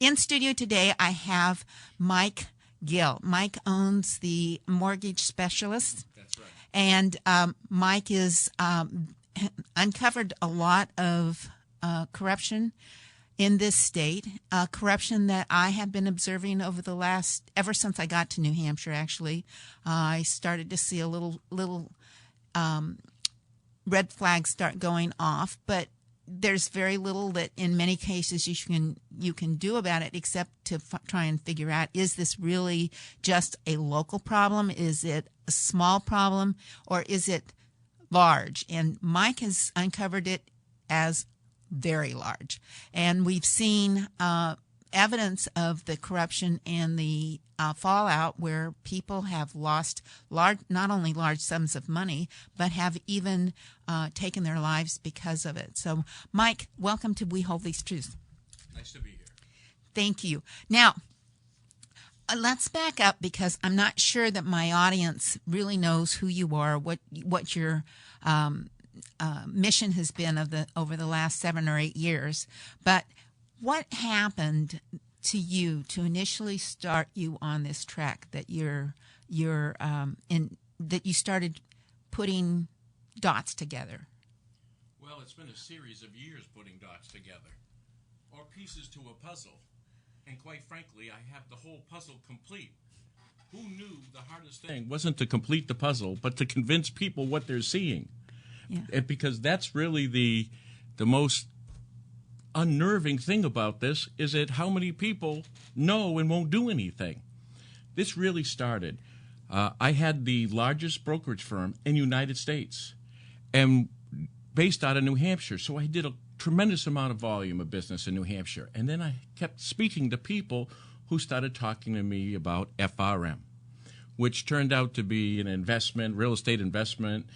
In studio today, I have Mike Gill. Mike owns the Mortgage Specialist. That's right. And Mike is uncovered a lot of corruption in this state, corruption that I have been observing ever since I got to New Hampshire, actually. I started to see a little red flags start going off, but there's very little that in many cases you can do about it except to try and figure out, is this really just a local problem? Is it a small problem, or is it large? And Mike has uncovered it as very large. And we've seen evidence of the corruption and the fallout where people have lost not only large sums of money, but have even taken their lives because of it. So, Mike, welcome to We Hold These Truths. Nice to be here. Thank you. Now, let's back up, because I'm not sure that my audience really knows who you are, what your mission has been over the last 7 or 8 years. But what happened to you to initially start you on this track that that you started putting dots together? Well, it's been a series of years putting dots together, or pieces to a puzzle. And quite frankly, I have the whole puzzle complete. Who knew the hardest thing wasn't to complete the puzzle, but to convince people what they're seeing? Yeah. Because that's really the most unnerving thing about this, is that how many people know and won't do anything. This really started. I had the largest brokerage firm in the United States, and based out of New Hampshire. So I did a tremendous amount of volume of business in New Hampshire. And then I kept speaking to people who started talking to me about FRM, which turned out to be an investment, real estate investment,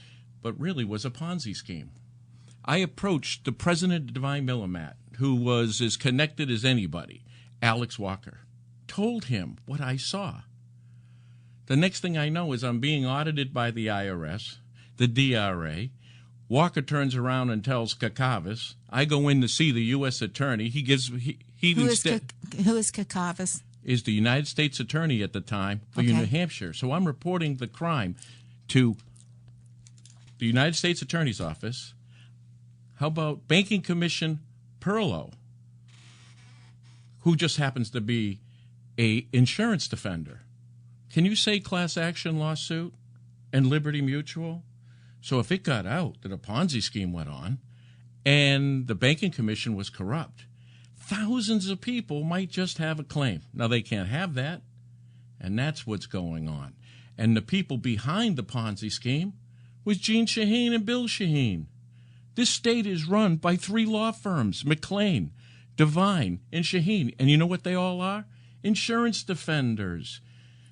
but really was a Ponzi scheme. I approached the president of Divine Millimat, who was as connected as anybody, Alex Walker, told him what I saw. The next thing I know is I'm being audited by the IRS, the DRA. Walker turns around and tells Kakavas. I go in to see the U.S. attorney. Who is Kakavas? Is the United States attorney at the time for New Hampshire. So I'm reporting the crime to the United States Attorney's Office. How about Banking Commission Perlow, who just happens to be a insurance defender? Can you say class action lawsuit and Liberty Mutual? So if it got out that a Ponzi scheme went on and the Banking Commission was corrupt, thousands of people might just have a claim. Now, they can't have that, and that's what's going on. And the people behind the Ponzi scheme was Gene Shaheen and Bill Shaheen. This state is run by 3 law firms, McLean, Devine, and Shaheen. And you know what they all are? Insurance defenders.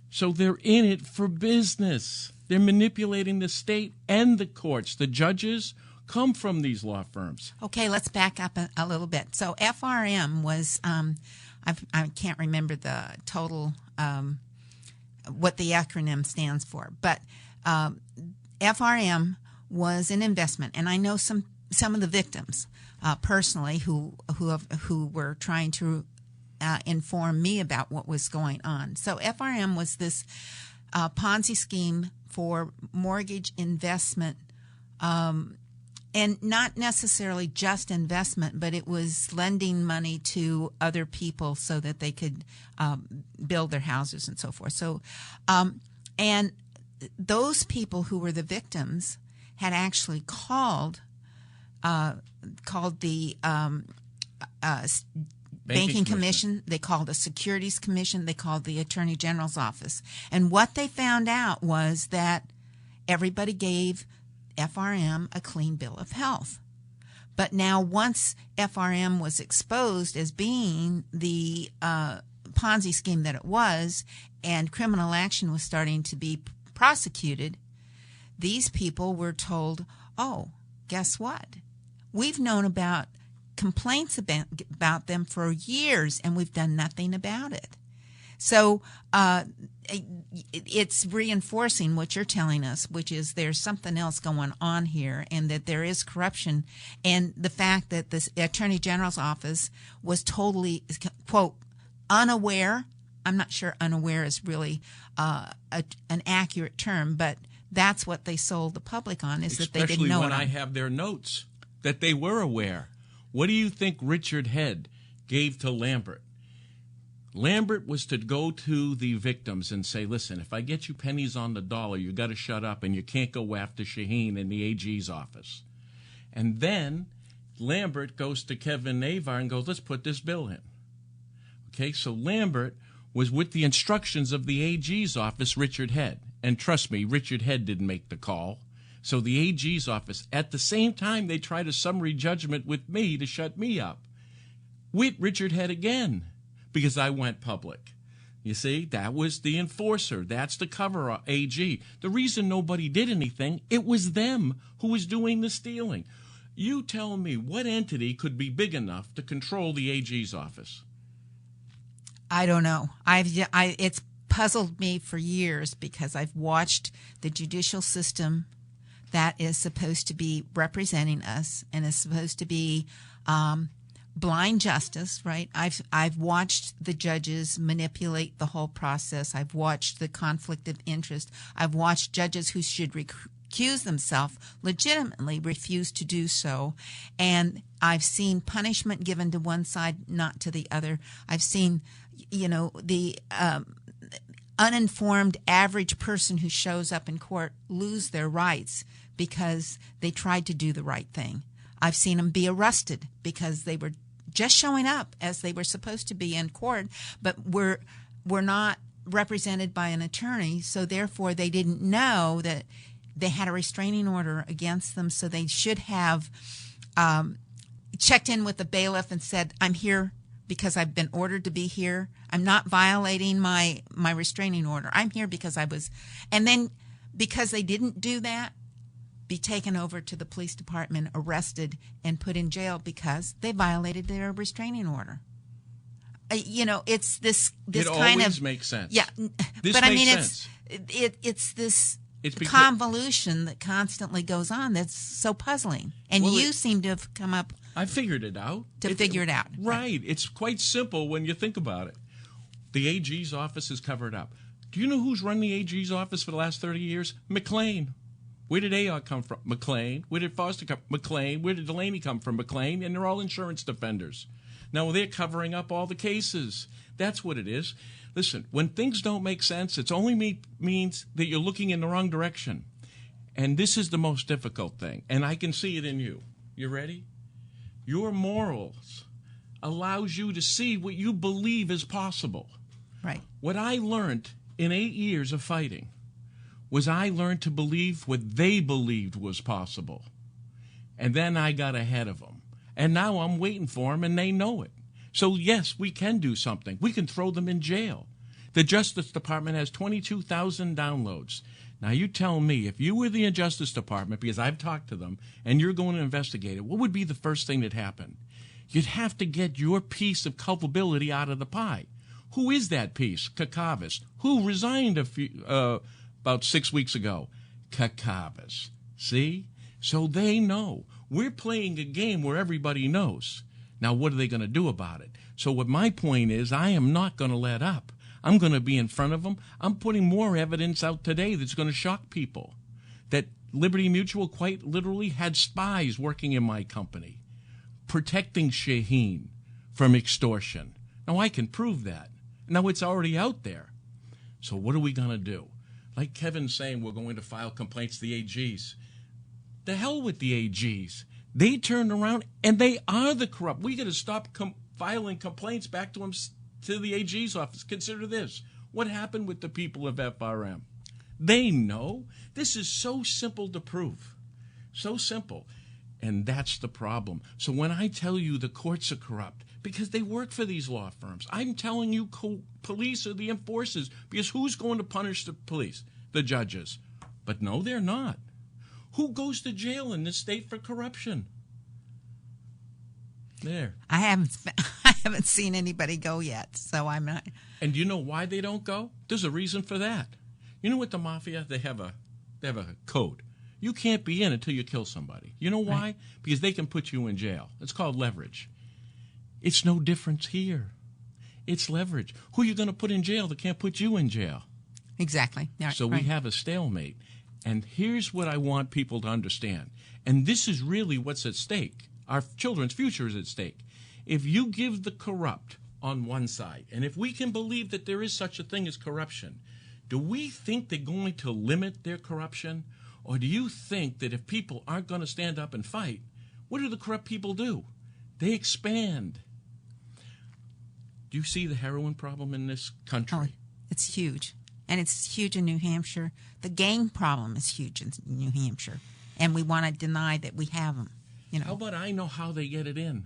So they're in it for business. They're manipulating the state and the courts. The judges come from these law firms. Okay, let's back up a little bit. So FRM was, I can't remember the total, what the acronym stands for, but FRM was an investment, and I know some of the victims personally who were trying to inform me about what was going on. So FRM was this Ponzi scheme for mortgage investment, and not necessarily just investment, but it was lending money to other people so that they could build their houses and so forth. So, and those people who were the victims had actually called the Banking Commission. They called the Securities Commission. They called the Attorney General's office. And what they found out was that everybody gave FRM a clean bill of health. But now once FRM was exposed as being the Ponzi scheme that it was, and criminal action was starting to be prosecuted, these people were told, oh, guess what? We've known about complaints about them for years, and we've done nothing about it. So it's reinforcing what you're telling us, which is there's something else going on here, and that there is corruption, and the fact that the Attorney General's office was totally, quote, unaware. I'm not sure unaware is really an accurate term, but that's what they sold the public on, is that they didn't know it. Especially when I have their notes that they were aware. What do you think Richard Head gave to Lambert? Lambert was to go to the victims and say, listen, if I get you pennies on the dollar, you got to shut up and you can't go after Shaheen in the AG's office. And then Lambert goes to Kevin Navar and goes, let's put this bill in. Okay, so Lambert was with the instructions of the AG's office, Richard Head. And trust me, Richard Head didn't make the call. So the AG's office, at the same time, they tried a summary judgment with me to shut me up. With Richard Head again, because I went public. You see, that was the enforcer. That's the cover AG. The reason nobody did anything, it was them who was doing the stealing. You tell me what entity could be big enough to control the AG's office? I don't know. It's puzzled me for years because I've watched the judicial system that is supposed to be representing us and is supposed to be blind justice, right? I've watched the judges manipulate the whole process. I've watched the conflict of interest. I've watched judges who should recuse themselves legitimately refuse to do so. And I've seen punishment given to one side, not to the other. I've seen, the uninformed average person who shows up in court lose their rights because they tried to do the right thing. I've seen them be arrested because they were just showing up as they were supposed to be in court, but were not represented by an attorney, so therefore they didn't know that they had a restraining order against them, so they should have checked in with the bailiff and said, I'm here because I've been ordered to be here. I'm not violating my restraining order. I'm here because I was. And then because they didn't do that, be taken over to the police department, arrested, and put in jail because they violated their restraining order. It's this kind of. It always makes sense. Yeah, this but makes I mean, sense. it's this convolution that constantly goes on that's so puzzling. And you seem to have come up. I figured it out. Figure it out. Right. It's quite simple when you think about it. The AG's office is covered up. Do you know who's run the AG's office for the last 30 years? McLean. Where did AOC come from? McLean. Where did Foster come from? McLean. Where did Delaney come from? McLean. And they're all insurance defenders. Now they're covering up all the cases. That's what it is. Listen, when things don't make sense, it only means that you're looking in the wrong direction. And this is the most difficult thing. And I can see it in you. You ready? Your morals allows you to see what you believe is possible. Right. What I learned in 8 years of fighting was I learned to believe what they believed was possible. And then I got ahead of them. And now I'm waiting for them, and they know it. So, yes, we can do something. We can throw them in jail. The Justice Department has 22,000 downloads. Now, you tell me, if you were the Justice Department, because I've talked to them, and you're going to investigate it, what would be the first thing that happened? You'd have to get your piece of culpability out of the pie. Who is that piece? Kakavis. Who resigned about 6 weeks ago? Kakavis. See? So they know. We're playing a game where everybody knows. Now, what are they going to do about it? So what my point is, I am not going to let up. I'm going to be in front of them. I'm putting more evidence out today that's going to shock people. That Liberty Mutual quite literally had spies working in my company, protecting Shaheen from extortion. Now, I can prove that. Now, it's already out there. So what are we going to do? Like Kevin's saying, we're going to file complaints to the AGs. The hell with the AGs. They turned around, and they are the corrupt. We got to stop filing complaints back to them, to the AG's office. Consider this. What happened with the people of FRM? They know. This is so simple to prove. So simple. And that's the problem. So when I tell you the courts are corrupt, because they work for these law firms, I'm telling you police are the enforcers, because who's going to punish the police? The judges. But no, they're not. Who goes to jail in this state for corruption? There. I haven't seen anybody go yet, so I'm not. And do you know why they don't go? There's a reason for that. You know what the mafia, they have a code. You can't be in until you kill somebody. You know why? Right. Because they can put you in jail. It's called leverage. It's no difference here. It's leverage. Who are you going to put in jail that can't put you in jail? Exactly. So we have a stalemate. And here's what I want people to understand. And this is really what's at stake. Our children's future is at stake. If you give the corrupt on one side, and if we can believe that there is such a thing as corruption, do we think they're going to limit their corruption? Or do you think that if people aren't going to stand up and fight, what do the corrupt people do? They expand. Do you see the heroin problem in this country? Oh, it's huge. And it's huge in New Hampshire. The gang problem is huge in New Hampshire. And we want to deny that we have them. You know. How about I know how they get it in?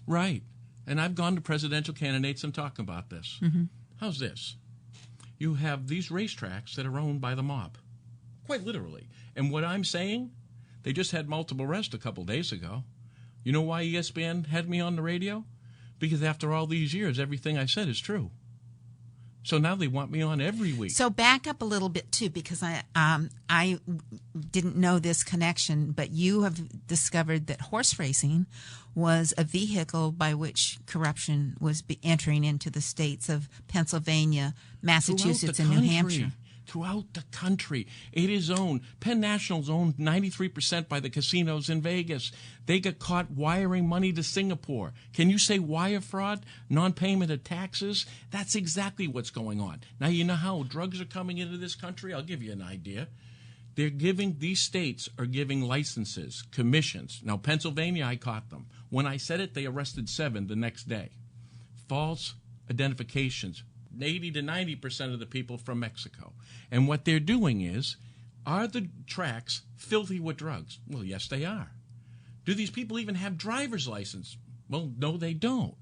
Right. And I've gone to presidential candidates and talked about this. Mm-hmm. How's this? You have these racetracks that are owned by the mob. Quite literally. And what I'm saying, they just had multiple arrests a couple days ago. You know why ESPN had me on the radio? Because after all these years, everything I said is true. So now they want me on every week. So back up a little bit, too, because I didn't know this connection, but you have discovered that horse racing was a vehicle by which corruption was entering into the states of Pennsylvania, Massachusetts, and New Hampshire. Throughout the country. It is owned. Penn National's owned 93% by the casinos in Vegas. They got caught wiring money to Singapore. Can you say wire fraud? Non-payment of taxes? That's exactly what's going on. Now, you know how drugs are coming into this country? I'll give you an idea. These states are giving licenses, commissions. Now, Pennsylvania, I caught them. When I said it, they arrested 7 the next day. False identifications. 80 to 90% of the people from Mexico. And what they're doing is, are the tracks filthy with drugs? Well, yes, they are. Do these people even have driver's license? Well, no, they don't.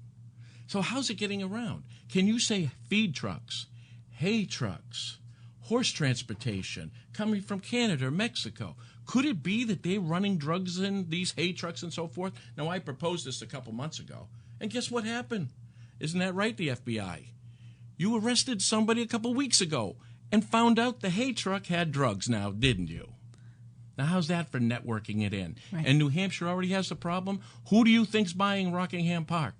So how's it getting around? Can you say feed trucks, hay trucks, horse transportation coming from Canada or Mexico? Could it be that they're running drugs in these hay trucks and so forth? Now, I proposed this a couple months ago. And guess what happened? Isn't that right, the FBI? You arrested somebody a couple weeks ago and found out the hay truck had drugs now, didn't you? Now, how's that for networking it in? Right. And New Hampshire already has a problem. Who do you think's buying Rockingham Park?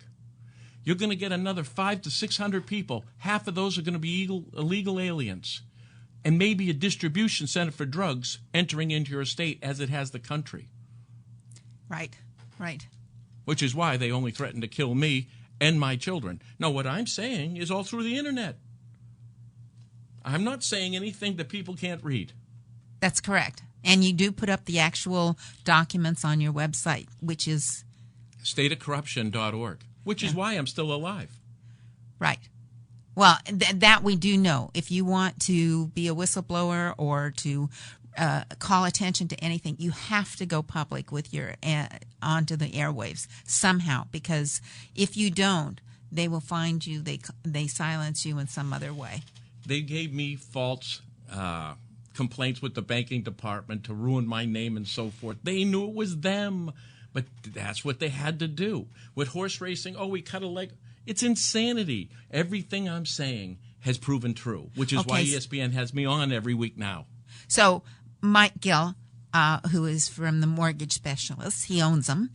You're going to get another 500 to 600 people. Half of those are going to be illegal aliens. And maybe a distribution center for drugs entering into your state as it has the country. Right, right. Which is why they only threaten to kill me and my children. Now, what I'm saying is all through the internet. I'm not saying anything that people can't read. That's correct. And you do put up the actual documents on your website, which is stateofcorruption.org, which is why I'm still alive. Right. Well, that we do know. If you want to be a whistleblower or to call attention to anything, you have to go public with your onto the airwaves somehow, because if you don't, they will find you. They silence you in some other way. They gave me false complaints with the banking department to ruin my name and so forth. They knew it was them, but that's what they had to do. With horse racing, we cut a leg. It's insanity. Everything I'm saying has proven true, which is why ESPN has me on every week now. So Mike Gill, who is from the Mortgage Specialists, he owns them,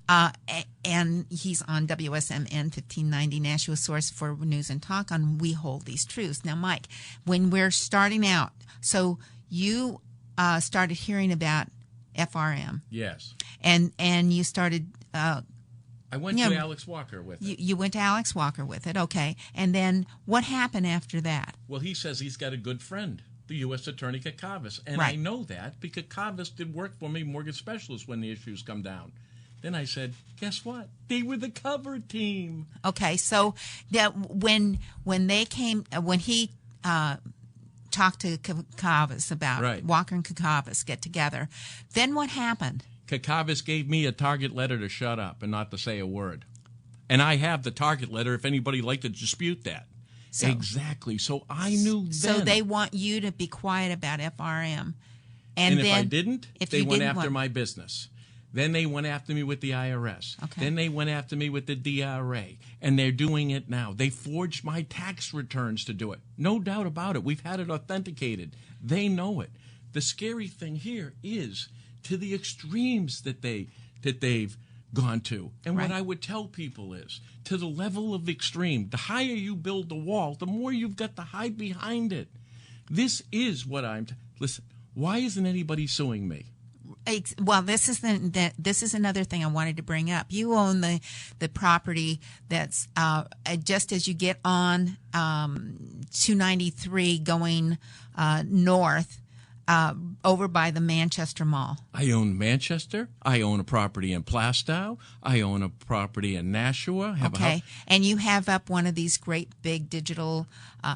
and he's on WSMN 1590, Nashua source for news and talk on We Hold These Truths. Now, Mike, when we're starting out, so you started hearing about FRM. Yes. And you started... I went to Alex Walker with it. You went to Alex Walker with it, okay. And then what happened after that? Well, he says he's got a good friend, the U.S. Attorney Kakavis. And right. I know that because Kakavis did work for me, mortgage specialist, when the issues come down. Then I said, guess what? They were the cover team. Okay, so that when he talked to Kakavis about Walker and Kakavis get together, then what happened? Kakavis gave me a target letter to shut up and not to say a word. And I have the target letter if anybody would like to dispute that. So, exactly. So I knew then. So they want you to be quiet about FRM. And then, if I didn't, they went after my business. Then they went after me with the IRS. Okay. Then they went after me with the DRA. And they're doing it now. They forged my tax returns to do it. No doubt about it. We've had it authenticated. They know it. The scary thing here is to the extremes that they've gone to. And Right. what I would tell people is, to the level of extreme, the higher you build the wall, the more you've got to hide behind it. This is what listen, why isn't anybody suing me? Well, this is another thing I wanted to bring up. You own the property that's just as you get on 293 going north over by the Manchester Mall. I own Manchester. I own a property in Plastow. I own a property in Nashua. Okay, and you have up one of these great big digital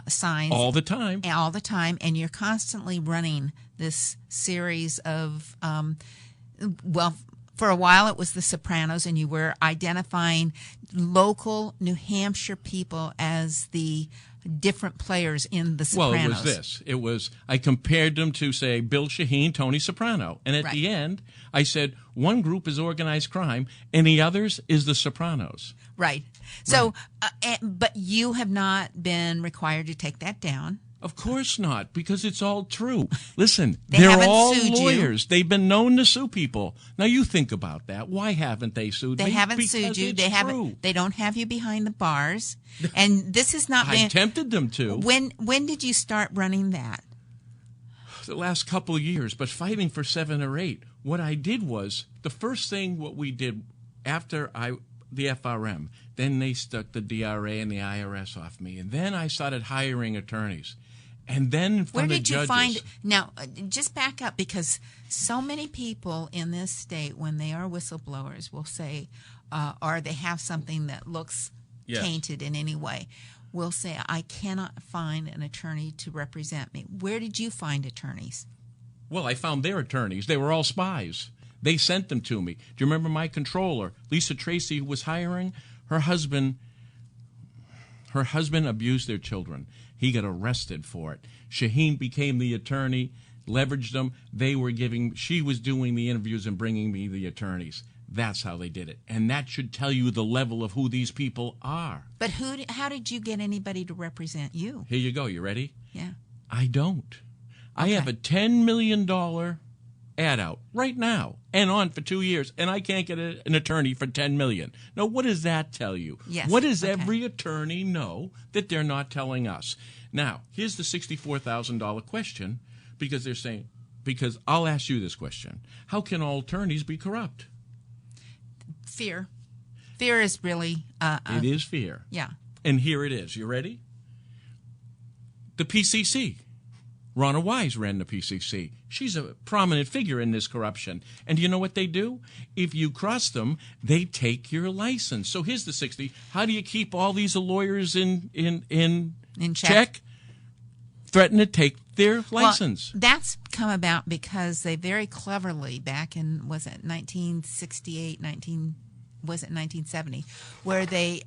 signs all the time. All the time, and you're constantly running this series of, well, for a while it was The Sopranos, and you were identifying local New Hampshire people as the different players in The Sopranos. Well, it was this. It was, I compared them to, say, Bill Shaheen, Tony Soprano. And at the end, I said, one group is organized crime, and the others is The Sopranos. Right. So, but you have not been required to take that down. Of course not, because it's all true. Listen, They they're haven't all sued you. lawyers. They've been known to sue people. Now you think about that. Why haven't they sued me? They haven't Because sued you. it's They true. haven't. They don't have you behind the bars. And this is not. I tempted them to. When did you start running that? The last couple of years, but fighting for 7 or 8. What I did was, the first thing what we did after the FRM, then they stuck the DRA and the IRS off me, and then I started hiring attorneys. And then in front Where of did you judges. find? Now, just back up, because so many people in this state, when they are whistleblowers, will say, or they have something that looks tainted in any way, will say, I cannot find an attorney to represent me. Where did you find attorneys? Well, I found their attorneys. They were all spies. They sent them to me. Do you remember my controller, Lisa Tracy, who was hiring? Her husband abused their children. He got arrested for it. Shaheen became the attorney, leveraged them. She was doing the interviews and bringing me the attorneys. That's how they did it. And that should tell you the level of who these people are. But how did you get anybody to represent you? Here you go. You ready? Yeah. I don't. I have a $10 million ad out right now and on for 2 years, and I can't get an attorney for $10 million. Now, what does that tell you? Yes. What does every attorney know that they're not telling us? Now, here's the $64,000 question, because they're saying, because I'll ask you this question. How can all attorneys be corrupt? Fear. Fear is really... it is fear. Yeah. And here it is. You ready? The PCC. Ronna Wise ran the PCC. She's a prominent figure in this corruption. And do you know what they do? If you cross them, they take your license. So here's the 60. How do you keep all these lawyers in check? Threaten to take their license. Well, that's come about because they very cleverly, back in, was it 1968, 1970, where they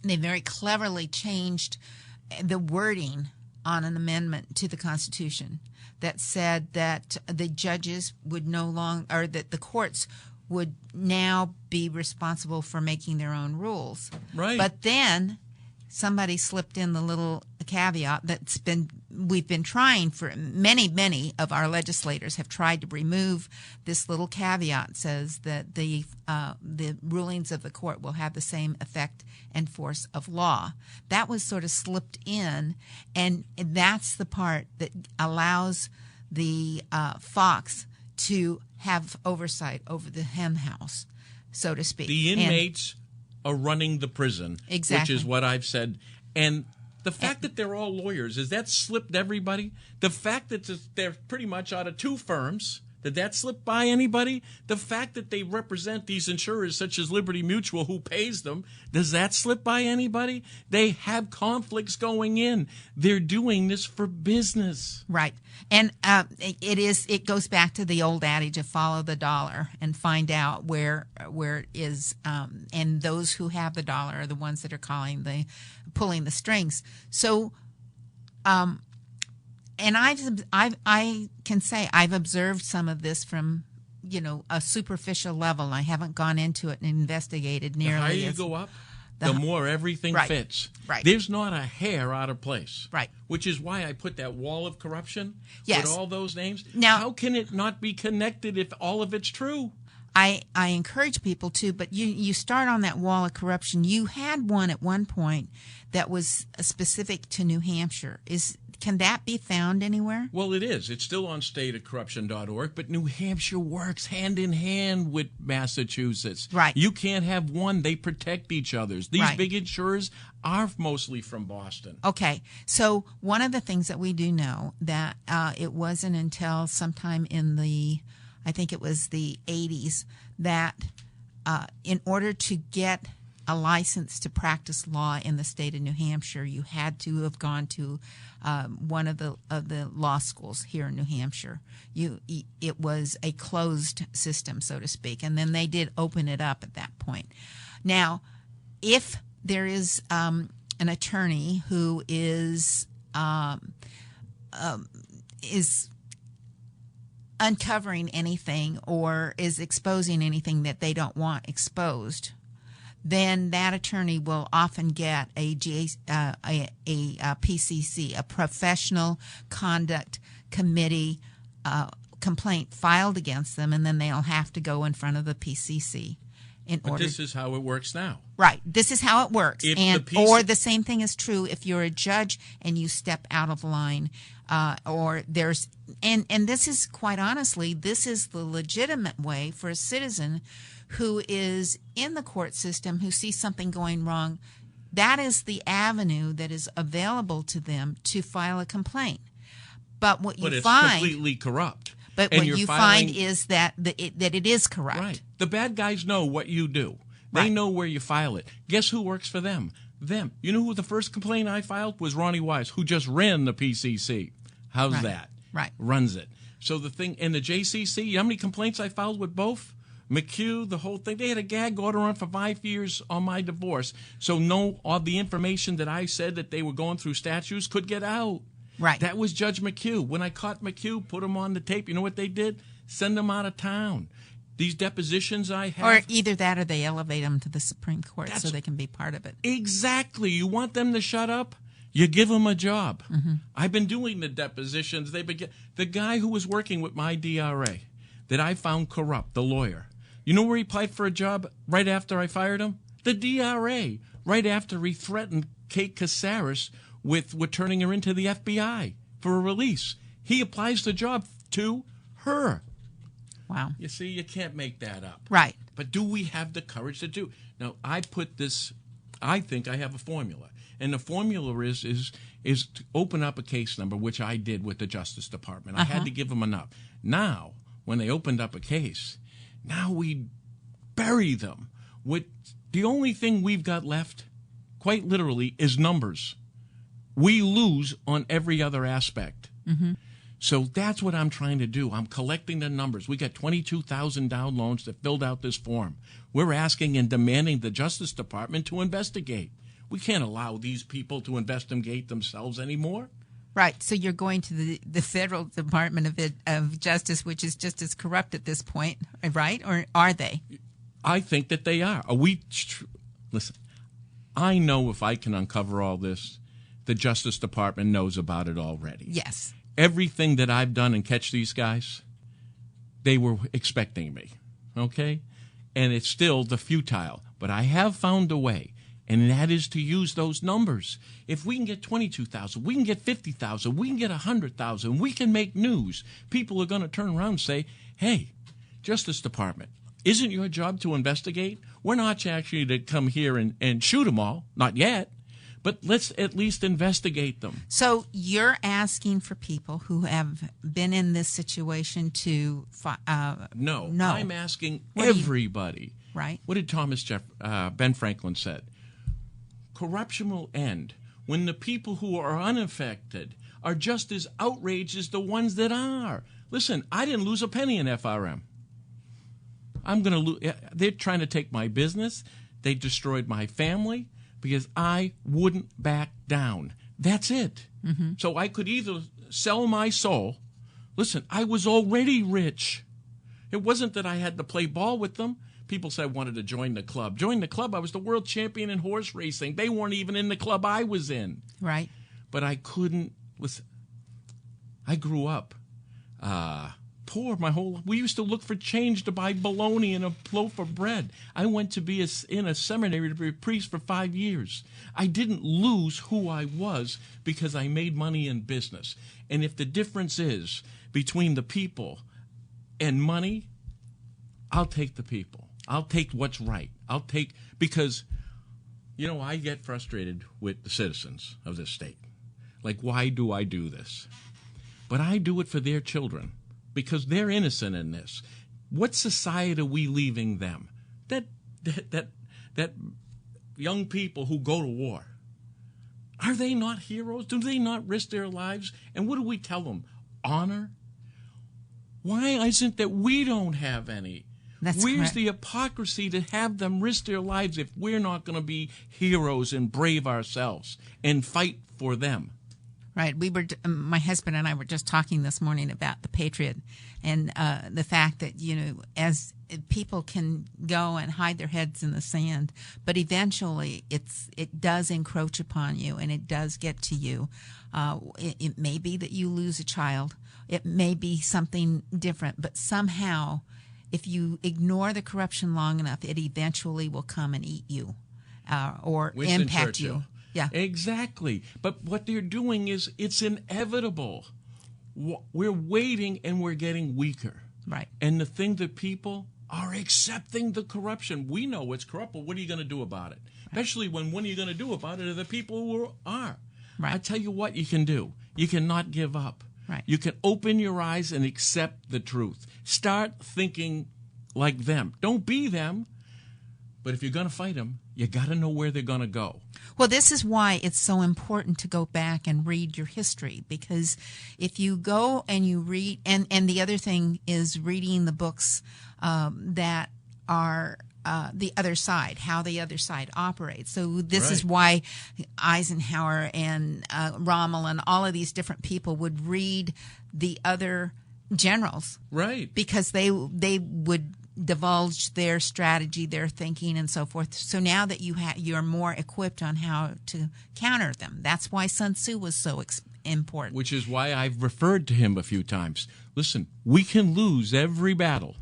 very cleverly changed the wording on an amendment to the Constitution that said that the judges would no longer, or that the courts would now be responsible for making their own rules. Right. But then somebody slipped in the little caveat we've been trying for many of our legislators have tried to remove this little caveat, says that the rulings of the court will have the same effect and force of law. That was sort of slipped in, and that's the part that allows the Fox to have oversight over the hen house, so to speak. The inmates are running the prison, exactly, which is what I've said. And the fact that they're all lawyers, has that slipped everybody? The fact that they're pretty much out of 2 firms, did that slip by anybody? The fact that they represent these insurers such as Liberty Mutual, who pays them, does that slip by anybody? They have conflicts going in. They're doing this for business. Right. And it goes back to the old adage of follow the dollar and find out where it is, and those who have the dollar are the ones that are pulling the strings. So and I can say I've observed some of this from, a superficial level. I haven't gone into it and investigated nearly. The higher you go up, the more everything fits. Right. There's not a hair out of place. Right. Which is why I put that wall of corruption with all those names. Now, how can it not be connected if all of it's true? I encourage people to, but you start on that wall of corruption. You had one at one point that was specific to New Hampshire. Can that be found anywhere? Well, it is. It's still on stateofcorruption.org, but New Hampshire works hand in hand with Massachusetts. Right. You can't have one. They protect each other's. These Right. big insurers are mostly from Boston. Okay. So one of the things that we do know that it wasn't until sometime in I think it was the 80s, that in order to get a license to practice law in the state of New Hampshire, you had to have gone to one of the law schools here in New Hampshire. It was a closed system, so to speak, and then they did open it up at that point. Now, if there is an attorney who is uncovering anything or is exposing anything that they don't want exposed, then that attorney will often get a PCC, a Professional Conduct Committee complaint filed against them, and then they'll have to go in front of the PCC. But this is how it works now. Right. This is how it works. Or the same thing is true if you're a judge and you step out of line, or there's and this is, quite honestly, this is the legitimate way for a citizen who is in the court system, who sees something going wrong. That is the avenue that is available to them to file a complaint. But what you find, it's completely corrupt. But what you find is that it is corrupt. Right. The bad guys know what you do. They know where you file it. Guess who works for them? Them. You know who the first complaint I filed was? Ronnie Wise, who just ran the PCC. How's that? Right. Runs it. So the thing in the JCC, you know how many complaints I filed with both? McHugh, the whole thing. They had a gag order on for 5 years on my divorce. So all the information that I said that they were going through statutes could get out. Right. That was Judge McHugh. When I caught McHugh, put him on the tape, you know what they did? Send him out of town. These depositions I have. Or either that or they elevate them to the Supreme Court so they can be part of it. Exactly. You want them to shut up? You give them a job. Mm-hmm. I've been doing the depositions. The guy who was working with my DRA that I found corrupt, the lawyer, you know where he applied for a job right after I fired him? The DRA, right after he threatened Kate Casares with turning her into the FBI for a release. He applies the job to her. Wow. You see, you can't make that up. Right. But do we have the courage to do? Now, I think I have a formula. And the formula is to open up a case number, which I did with the Justice Department. I had to give them enough. Now, when they opened up a case, now we bury them with the only thing we've got left, quite literally, is numbers. We lose on every other aspect. Mm-hmm. So that's what I'm trying to do. I'm collecting the numbers. We got 22,000 down loans that filled out this form. We're asking and demanding the Justice Department to investigate. We can't allow these people to investigate themselves anymore. Right. So you're going to the Federal Department of Justice, which is just as corrupt at this point, right? Or are they? I think that they are. Listen, I know if I can uncover all this, the Justice Department knows about it already. Yes. Everything that I've done and catch these guys, they were expecting me, okay? And it's still the futile. But I have found a way, and that is to use those numbers. If we can get 22,000, we can get 50,000, we can get 100,000, we can make news. People are going to turn around and say, hey, Justice Department, isn't your job to investigate? We're not actually to come here and shoot them all, not yet. But let's at least investigate them. So you're asking for people who have been in this situation to No, I'm asking everybody. Right. What did Ben Franklin said? Corruption will end when the people who are unaffected are just as outraged as the ones that are. Listen, I didn't lose a penny in FRM. I'm going to lose. They're trying to take my business. They destroyed my family. Because I wouldn't back down. That's it. Mm-hmm. So I could either sell my soul. Listen, I was already rich. It wasn't that I had to play ball with them. People said I wanted to join the club. Join the club? I was the world champion in horse racing. They weren't even in the club I was in. Right. But I couldn't. Listen, I grew up poor we used to look for change to buy bologna and a loaf of bread. I went to be in a seminary to be a priest for 5 years. I didn't lose who I was because I made money in business. And if the difference is between the people and money, I'll take the people. I'll take what's right. Because, I get frustrated with the citizens of this state. Like, why do I do this? But I do it for their children because they're innocent in this. What society are we leaving them? That young people who go to war, are they not heroes? Do they not risk their lives? And what do we tell them? Honor? Why isn't that we don't have any? Where's correct. the hypocrisy to have them risk their lives if we're not going to be heroes and brave ourselves and fight for them? Right. My husband and I were just talking this morning about the Patriot and the fact that, as people can go and hide their heads in the sand, but eventually it does encroach upon you and it does get to you. It may be that you lose a child. It may be something different, but somehow if you ignore the corruption long enough, it eventually will come and eat you or Winston impact Churchill. you. Yeah. Exactly. But what they're doing is it's inevitable. We're waiting and we're getting weaker. Right. And the thing that people are accepting the corruption. We know it's corrupt, but what are you going to do about it? Right. Especially when what are you going to do about it are the people who are. Right. I tell you what you can do. You cannot give up. Right. You can open your eyes and accept the truth. Start thinking like them. Don't be them. But if you're going to fight them, you got to know where they're going to go. Well, this is why it's so important to go back and read your history, because if you go and you read, and the other thing is reading the books that are the other side, how the other side operates. So this is why Eisenhower and Rommel and all of these different people would read the other generals. Right. Because they would divulge their strategy, their thinking, and so forth. So now that you're more equipped on how to counter them. That's why Sun Tzu was so important. Which is why I've referred to him a few times. Listen, we can lose every battle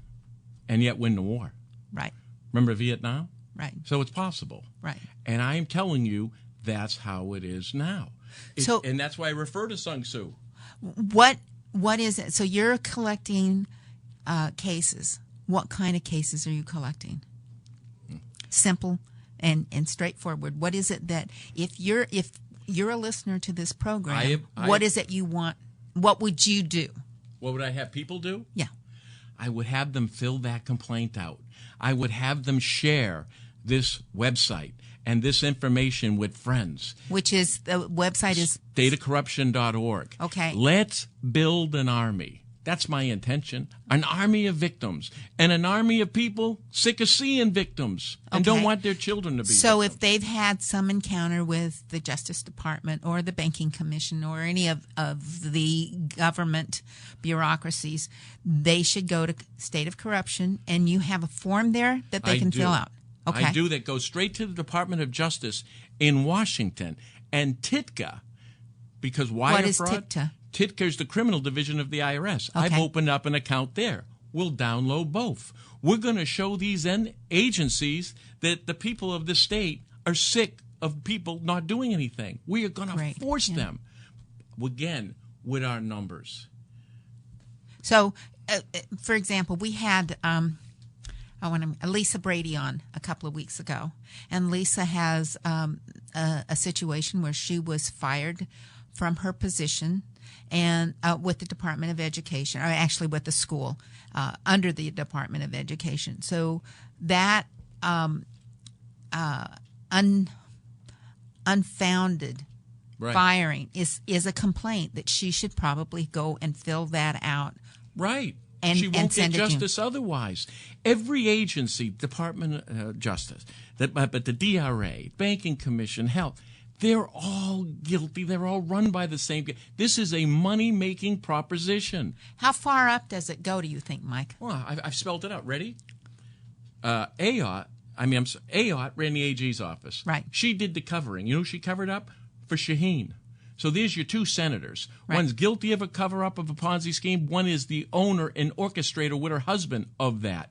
and yet win the war. Right. Remember Vietnam? Right. So it's possible. Right. And I'm telling you, that's how it is now. And that's why I refer to Sun Tzu. What is it? So you're collecting cases. What kind of cases are you collecting? Simple and straightforward. What is it that if you're a listener to this program, what is it you want? What would you do? What would I have people do? Yeah. I would have them fill that complaint out. I would have them share this website and this information with friends. Which is, the website is? stateofcorruption.org. Okay. Let's build an army. That's my intention. An army of victims and an army of people sick of seeing victims and don't want their children to be So victims. if they've had some encounter with the Justice Department or the Banking Commission or any of the government bureaucracies, they should go to State of Corruption, and you have a form there that they can fill out. Okay. I do. That goes straight to the Department of Justice in Washington. And TITCA, because wire What is fraud? TITCA? TITCA is the criminal division of the IRS. Okay. I've opened up an account there. We'll download both. We're going to show these agencies that the people of the state are sick of people not doing anything. We are going to force them, again, with our numbers. So, for example, we had Lisa Brady on a couple of weeks ago, and Lisa has a situation where she was fired from her position and with the Department of Education, or actually with the school under the Department of Education. So that unfounded firing is a complaint that she should probably go and fill that out. Right. And, she won't get send justice otherwise. Every agency, Department of Justice, but the DRA, Banking Commission, Health, they're all guilty. They're all run by the same. This is a money-making proposition. How far up does it go, do you think, Mike? Well, I've spelled it out. Ready? Ayotte ran the AG's office. Right. She did the covering. You know who she covered up? For Shaheen. So there's your two senators. Right. One's guilty of a cover-up of a Ponzi scheme. One is the owner and orchestrator with her husband of that.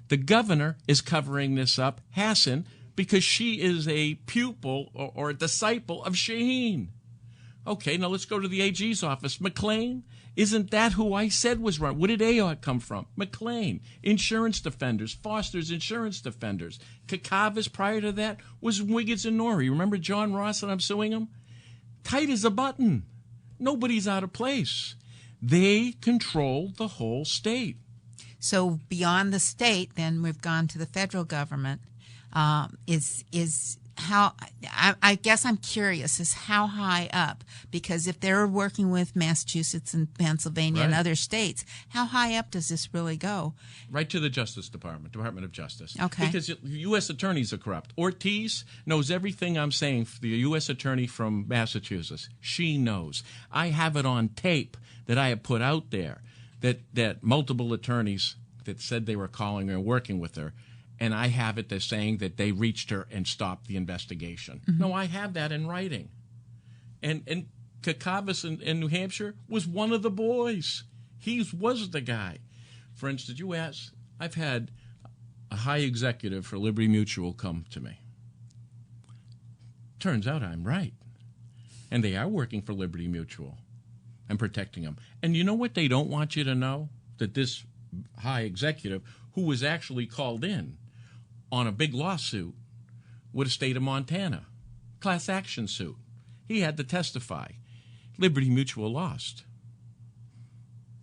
The governor is covering this up, Hassan, because she is a pupil or a disciple of Shaheen. Okay, now let's go to the AG's office. McLean, isn't that who I said was run? Where did AOC come from? McLean, insurance defenders, Foster's insurance defenders. Kakavas prior to that was Wiggins and Norrie. Remember John Ross and I'm suing him? Tight as a button. Nobody's out of place. They control the whole state. So beyond the state, then we've gone to the federal government. Is how I guess I'm curious is how high up, because if they're working with Massachusetts and Pennsylvania and other states, how high up does this really go? Right to the Justice Department, Department of Justice. Okay. Because U.S. attorneys are corrupt. Ortiz knows everything I'm saying for the U.S. attorney from Massachusetts. She knows. I have it on tape that I have put out there that multiple attorneys that said they were calling her and working with her, and I have it, they're saying that they reached her and stopped the investigation. Mm-hmm. No, I have that in writing. And Kakavas in New Hampshire was one of the boys. He was the guy. For instance, you asked, I've had a high executive for Liberty Mutual come to me. Turns out I'm right. And they are working for Liberty Mutual and protecting them. And you know what they don't want you to know? That this high executive, who was actually called in on a big lawsuit with the state of Montana, class action suit. He had to testify. Liberty Mutual lost.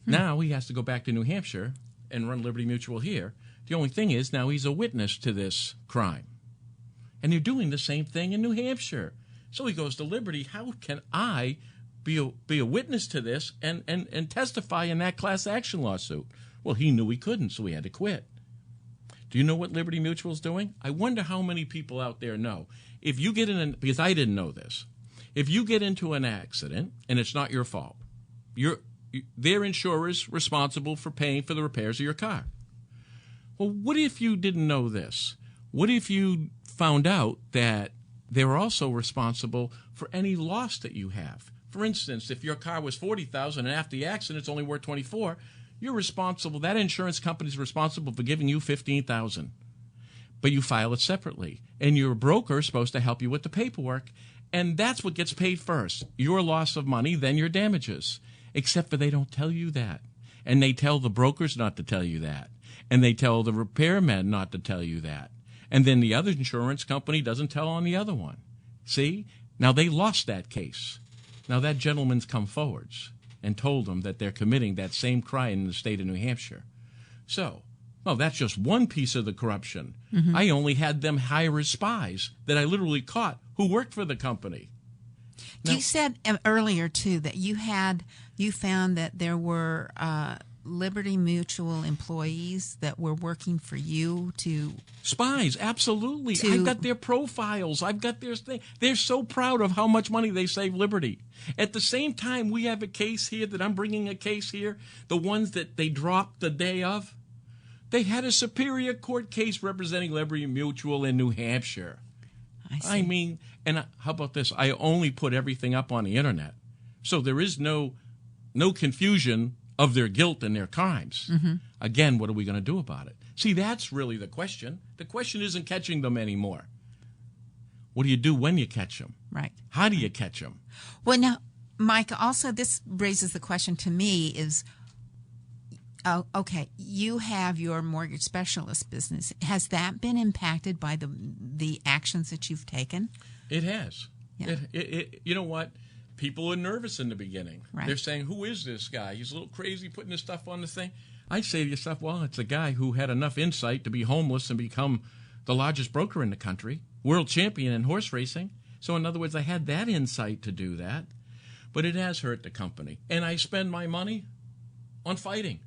Now he has to go back to New Hampshire and run Liberty Mutual here. The only thing is now he's a witness to this crime. And they're doing the same thing in New Hampshire. So he goes to Liberty. How can I be a witness to this and testify in that class action lawsuit? Well, he knew he couldn't, so he had to quit. Do you know what Liberty Mutual's doing? I wonder how many people out there know. If you get in, because I didn't know this, if you get into an accident and it's not your fault, their insurer's responsible for paying for the repairs of your car. Well, what if you didn't know this? What if you found out that they were also responsible for any loss that you have? For instance, if your car was $40,000 and after the accident it's only worth $24,000, you're responsible. That insurance company is responsible for giving you $15,000, but you file it separately, and your broker is supposed to help you with the paperwork, and that's what gets paid first: your loss of money, then your damages. Except for they don't tell you that, and they tell the brokers not to tell you that, and they tell the repairmen not to tell you that, and then the other insurance company doesn't tell on the other one. See, now they lost that case. Now that gentleman's come forwards and told them that they're committing that same crime in the state of New Hampshire. So, well, that's just one piece of the corruption. Mm-hmm. I only had them hire as spies that I literally caught who worked for the company. Now, you said earlier, too, that you found that there were Liberty Mutual employees that were working for you to... Spies, absolutely. I've got their profiles. I've got their thing. They're so proud of how much money they save Liberty. At the same time, we have a case here that I'm bringing a case here, the ones that they dropped the day of. They had a Superior Court case representing Liberty Mutual in New Hampshire. I mean, and how about this? I only put everything up on the internet. So there is no confusion of their guilt and their crimes. Mm-hmm. Again, what are we going to do about it? See, that's really the question. The question isn't catching them anymore. What do you do when you catch them? Right. How do you catch them? Well, now, Mike, also this raises the question to me is, okay, you have your mortgage specialist business. Has that been impacted by the actions that you've taken? It has. Yeah. You know what? People are nervous in the beginning. Right. They're saying, who is this guy? He's a little crazy putting this stuff on the thing. I say to yourself, well, it's a guy who had enough insight to be homeless and become the largest broker in the country, world champion in horse racing. So in other words, I had that insight to do that. But it has hurt the company. And I spend my money on fighting.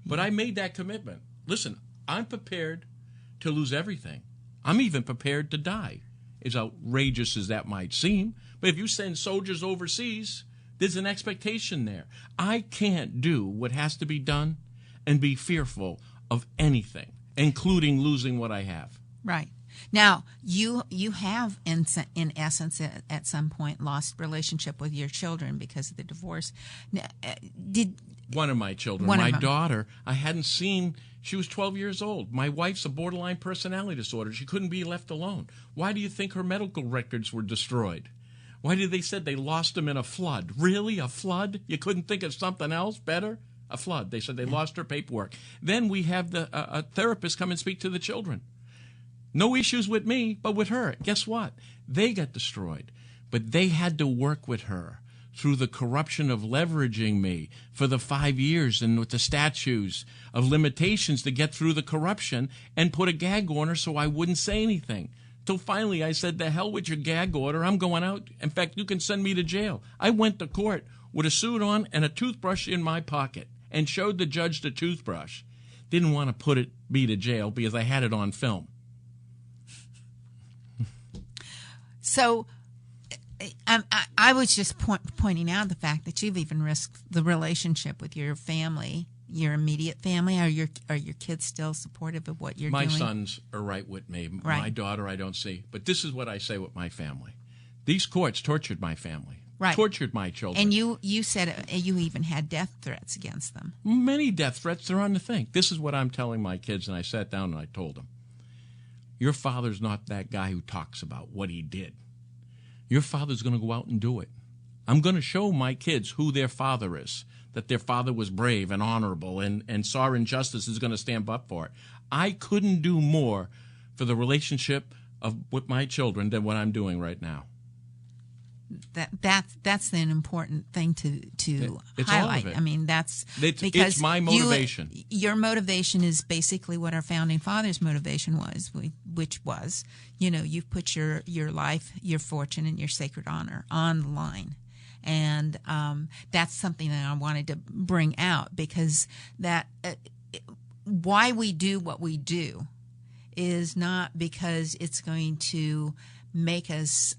But I made that commitment. Listen, I'm prepared to lose everything. I'm even prepared to die, as outrageous as that might seem. But if you send soldiers overseas, there's an expectation there. I can't do what has to be done and be fearful of anything, including losing what I have. Right. Now, you have, in essence, at some point, lost relationship with your children because of the divorce. Now, one of my children, my daughter, I hadn't seen. She was 12 years old. My wife's a borderline personality disorder. She couldn't be left alone. Why do you think her medical records were destroyed? Why did they said they lost them in a flood? Really, a flood? You couldn't think of something else better? A flood. They said they lost her paperwork. Then we have a therapist come and speak to the children. No issues with me, but with her. Guess what? They got destroyed. But they had to work with her through the corruption of leveraging me for the 5 years and with the statutes of limitations to get through the corruption and put a gag order so I wouldn't say anything. Till finally I said, the hell with your gag order. I'm going out. In fact, you can send me to jail. I went to court with a suit on and a toothbrush in my pocket and showed the judge the toothbrush. Didn't want to put me to jail because I had it on film. So I was just pointing out the fact that you've even risked the relationship with your family, your immediate family. Are your kids still supportive of what you're doing? My sons are right with me. Right. My daughter I don't see. But this is what I say with my family. These courts tortured my family. Right. Tortured my children. And you said you even had death threats against them. Many death threats. They're on the thing. This is what I'm telling my kids, and I sat down and I told them. Your father's not that guy who talks about what he did. Your father's going to go out and do it. I'm going to show my kids who their father is, that their father was brave and honorable and saw injustice is going to stand up for it. I couldn't do more for the relationship with my children than what I'm doing right now. That's an important thing to it's highlight. All of it. I mean, because it's my motivation. Your motivation is basically what our founding fathers' motivation was, which was, you've put your life, your fortune, and your sacred honor on the line. And that's something that I wanted to bring out, because why we do what we do is not because it's going to make us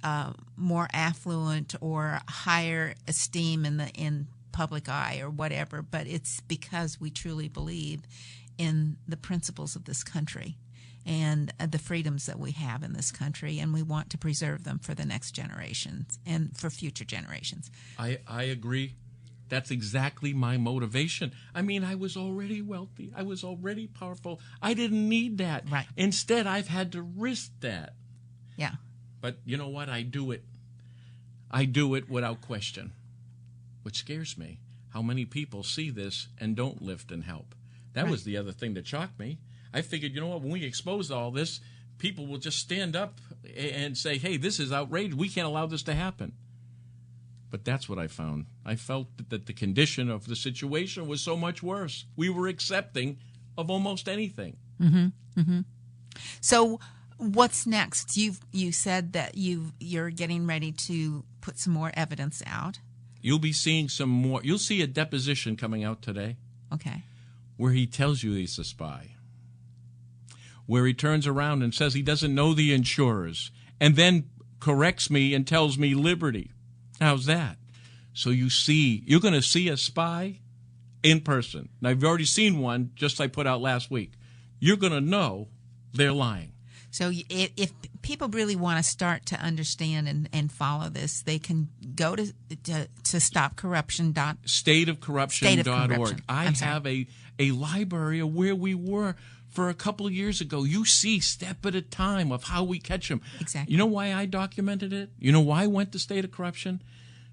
more affluent or higher esteem in public eye or whatever, but it's because we truly believe in the principles of this country and the freedoms that we have in this country, and we want to preserve them for the next generations and for future generations. I agree. That's exactly my motivation. I mean, I was already wealthy. I was already powerful. I didn't need that. Right. Instead, I've had to risk that. Yeah. But you know what? I do it. I do it without question. What scares me, how many people see this and don't lift and help. That was the other thing that shocked me. I figured, when we expose all this, people will just stand up and say, hey, this is outrageous. We can't allow this to happen. But that's what I found. I felt that the condition of the situation was so much worse. We were accepting of almost anything. Mm-hmm. Mm-hmm. So what's next? You said that you're getting ready to put some more evidence out. You'll be seeing some more. You'll see a deposition coming out today. Okay. Where he tells you he's a spy. Where he turns around and says he doesn't know the insurers, and then corrects me and tells me Liberty. How's that? So you're going to see a spy in person. Now, I've already seen one just I put out last week. You're going to know they're lying. So if people really want to start to understand and follow this, they can go to stopcorruption. stateofcorruption.org. I have a library of where we were for a couple of years ago. You see step at a time of how we catch them. Exactly. You know why I documented it? You know why I went to State of Corruption?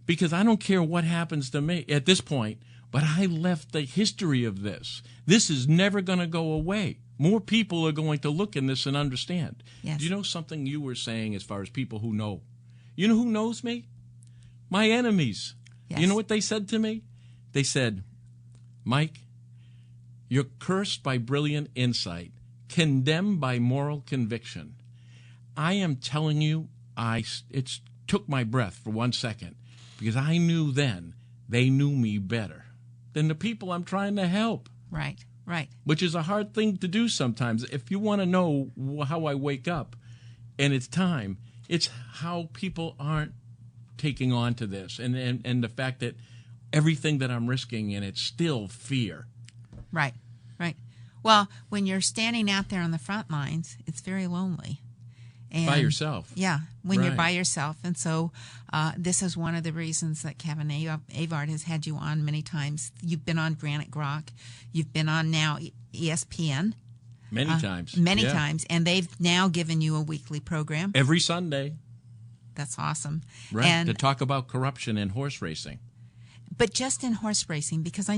Because I don't care what happens to me at this point, but I left the history of this. This is never going to go away. More people are going to look in this and understand. Yes. Do you know something you were saying as far as people who know? You know who knows me? My enemies. Yes. You know what they said to me? They said, Mike, you're cursed by brilliant insight, condemned by moral conviction. I am telling you, it took my breath for 1 second, because I knew then they knew me better than the people I'm trying to help. Right. Right. Which is a hard thing to do sometimes. If you want to know how I wake up and it's time, it's how people aren't taking on to this and the fact that everything that I'm risking and it's still fear. Right. Right. Well, when you're standing out there on the front lines, it's very lonely. And, by yourself. Yeah, when you're Right. by yourself. And so this is one of the reasons that Kevin Avard has had you on many times. You've been on Granite Grok. You've been on now ESPN. Many times. Many Yeah. times. And they've now given you a weekly program. Every Sunday. That's awesome. Right. And, to talk about corruption in horse racing. but just in horse racing, because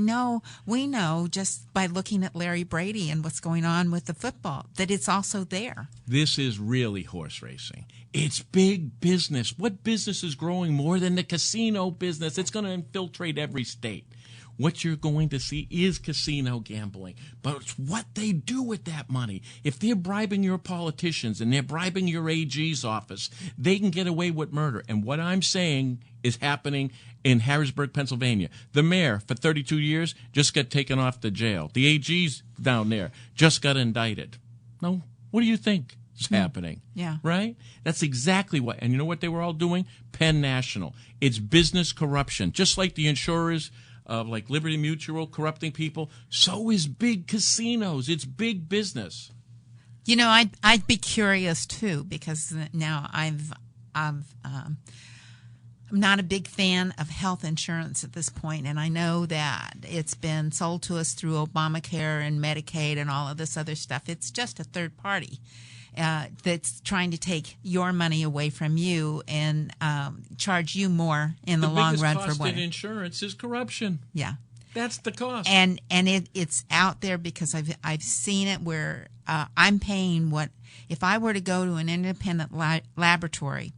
we know just by looking at Larry Brady and what's going on with the football, that it's also there. This is really horse racing. It's big business. What business is growing more than the casino business? It's going to infiltrate every state. What you're going to see is casino gambling, but it's what they do with that money. If they're bribing your politicians and they're bribing your AG's office, they can get away with murder. And what I'm saying is happening in Harrisburg, Pennsylvania. The mayor, for 32 years, just got taken off to jail. The AG's down there just got indicted. No, what do you think is happening? Yeah. Right? That's exactly what. And you know what they were all doing? Penn National. It's business corruption. Just like the insurers, like Liberty Mutual, corrupting people, so is big casinos. It's big business. I'd be curious too, because now I'm not a big fan of health insurance at this point, and I know that it's been sold to us through Obamacare and Medicaid and all of this other stuff. It's just a third party that's trying to take your money away from you and charge you more in the long run for what? The biggest what? cost in insurance is corruption. Yeah. That's the cost. And it's out there because I've seen it where I'm paying what if I were to go to an independent laboratory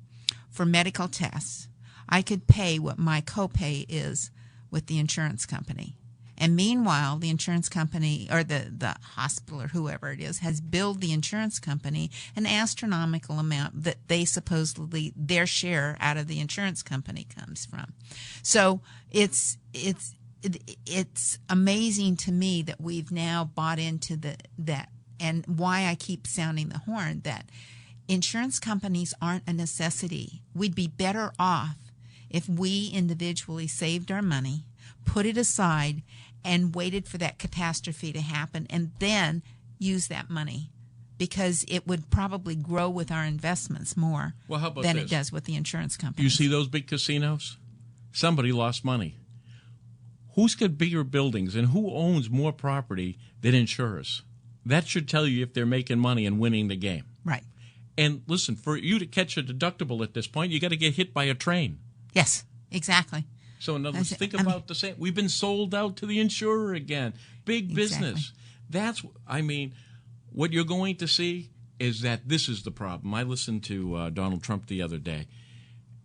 for medical tests, I could pay what my copay is with the insurance company. And meanwhile, the insurance company or the hospital or whoever it is has billed the insurance company an astronomical amount that they supposedly their share out of the insurance company comes from. So it's amazing to me that we've now bought into that, and why I keep sounding the horn that insurance companies aren't a necessity. We'd be better off if we individually saved our money, put it aside, and waited for that catastrophe to happen, and then use that money, because it would probably grow with our investments more than it does with the insurance companies. You see those big casinos? Somebody lost money. Who's got bigger buildings and who owns more property than insurers? That should tell you if they're making money and winning the game. Right. And listen, for you to catch a deductible at this point, you got to get hit by a train. Yes, exactly. So in other words, think about the same. We've been sold out to the insurer again. Big business. That's, what you're going to see is that this is the problem. I listened to Donald Trump the other day,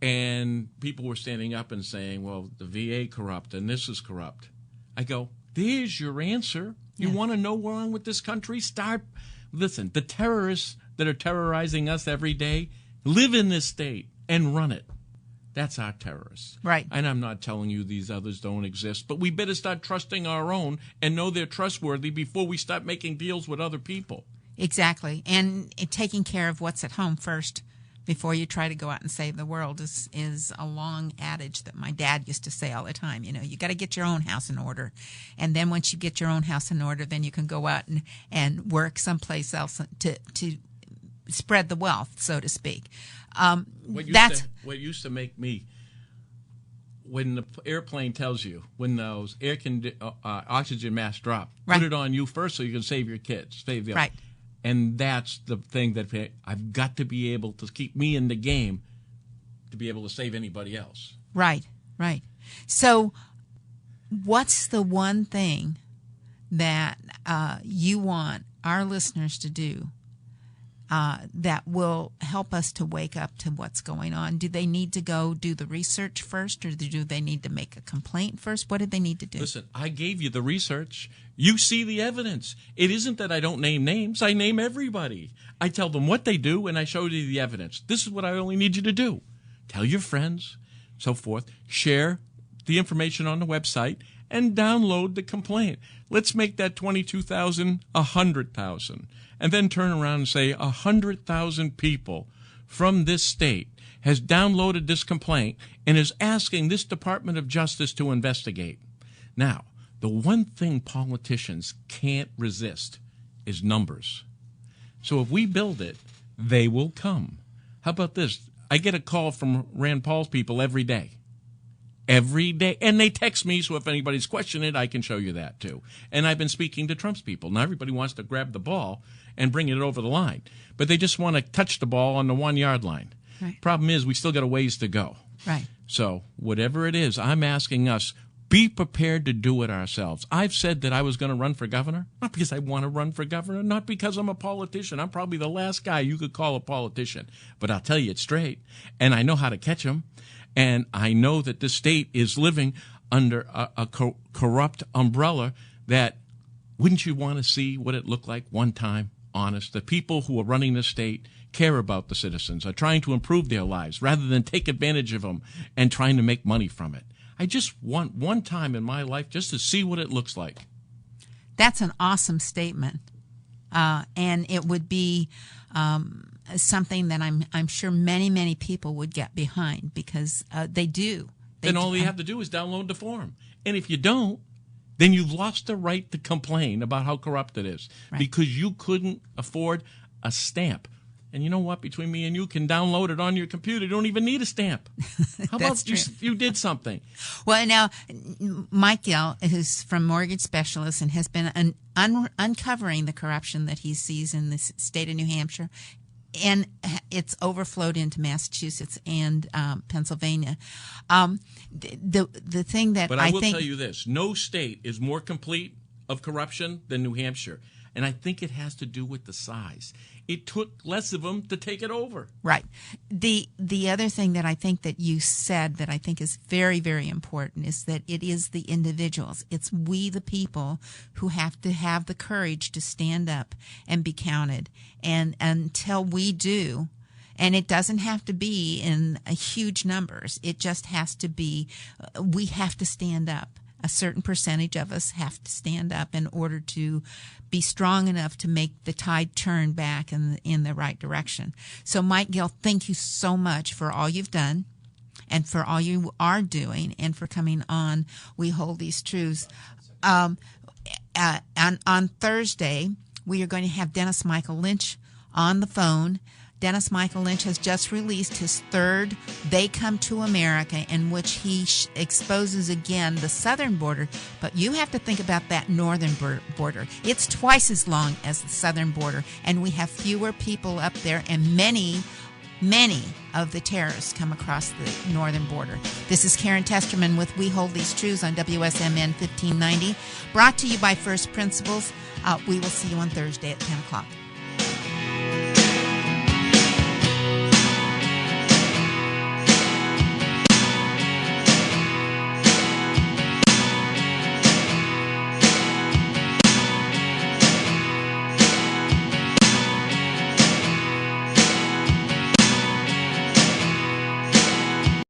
and people were standing up and saying, well, the VA corrupt and this is corrupt. I go, there's your answer. You want to know what's wrong with this country? Listen, the terrorists that are terrorizing us every day live in this state and run it. That's our terrorists. Right. And I'm not telling you these others don't exist, but we better start trusting our own and know they're trustworthy before we start making deals with other people. Exactly. And taking care of what's at home first before you try to go out and save the world is a long adage that my dad used to say all the time. You got to get your own house in order. And then once you get your own house in order, then you can go out and work someplace else to spread the wealth, so to speak. What used to make me, when the airplane tells you, when those oxygen masks drop, put it on you first so you can save your kids. Right. And that's the thing that I've got to be able to keep me in the game to be able to save anybody else. Right, right. So what's the one thing that you want our listeners to do that will help us to wake up to what's going on? Do they need to go do the research first, or do they need to make a complaint first? What do they need to do? Listen, I gave you the research. You see the evidence. It isn't that I don't name names. I name everybody. I tell them what they do, and I show you the evidence. This is what I only need you to do. Tell your friends, so forth. Share the information on the website, and download the complaint. Let's make that 22,000 100,000. And then turn around and say 100,000 people from this state has downloaded this complaint and is asking this Department of Justice to investigate. Now, the one thing politicians can't resist is numbers. So if we build it, they will come. How about this? I get a call from Rand Paul's people every day. Every day. And they text me, so if anybody's questioning it, I can show you that too. And I've been speaking to Trump's people. Now everybody wants to grab the ball and bring it over the line. But they just want to touch the ball on the 1-yard line. Right. Problem is, we still got a ways to go. Right. So whatever it is, I'm asking us, be prepared to do it ourselves. I've said that I was going to run for governor, not because I want to run for governor, not because I'm a politician. I'm probably the last guy you could call a politician. But I'll tell you it straight, and I know how to catch them, and I know that this state is living under a corrupt umbrella that, wouldn't you want to see what it looked like one time, honest? The people who are running the state care about the citizens, are trying to improve their lives rather than take advantage of them and trying to make money from it. I just want one time in my life just to see what it looks like. That's an awesome statement. And it would be something that I'm sure many, many people would get behind because they do. Then all you have to do is download the form. And if you don't, then you've lost the right to complain about how corrupt it is, right, because you couldn't afford a stamp. And you know what? Between me and you can download it on your computer. You don't even need a stamp. How about you did something? Well, now, Mike Gill, who's from Mortgage Specialists and has been uncovering the corruption that he sees in the state of New Hampshire, and it's overflowed into Massachusetts and Pennsylvania. The thing that I will tell you this: no state is more complete of corruption than New Hampshire, and I think it has to do with the size. It took less of them to take it over. Right. The other thing that I think that you said that I think is very, very important is that it is the individuals. It's we, the people, who have to have the courage to stand up and be counted. And until we do, and it doesn't have to be in huge numbers, it just has to be, we have to stand up. A certain percentage of us have to stand up in order to be strong enough to make the tide turn back in the right direction. So, Mike Gill, thank you so much for all you've done and for all you are doing and for coming on We Hold These Truths. On Thursday, we are going to have Dennis Michael Lynch on the phone. Dennis Michael Lynch has just released his third They Come to America, in which he exposes again the southern border. But you have to think about that northern border. It's twice as long as the southern border, and we have fewer people up there, and many of the terrorists come across the northern border. This is Karen Testerman with We Hold These Truths on WSMN 1590, brought to you by First Principles. We will see you on Thursday at 10 o'clock.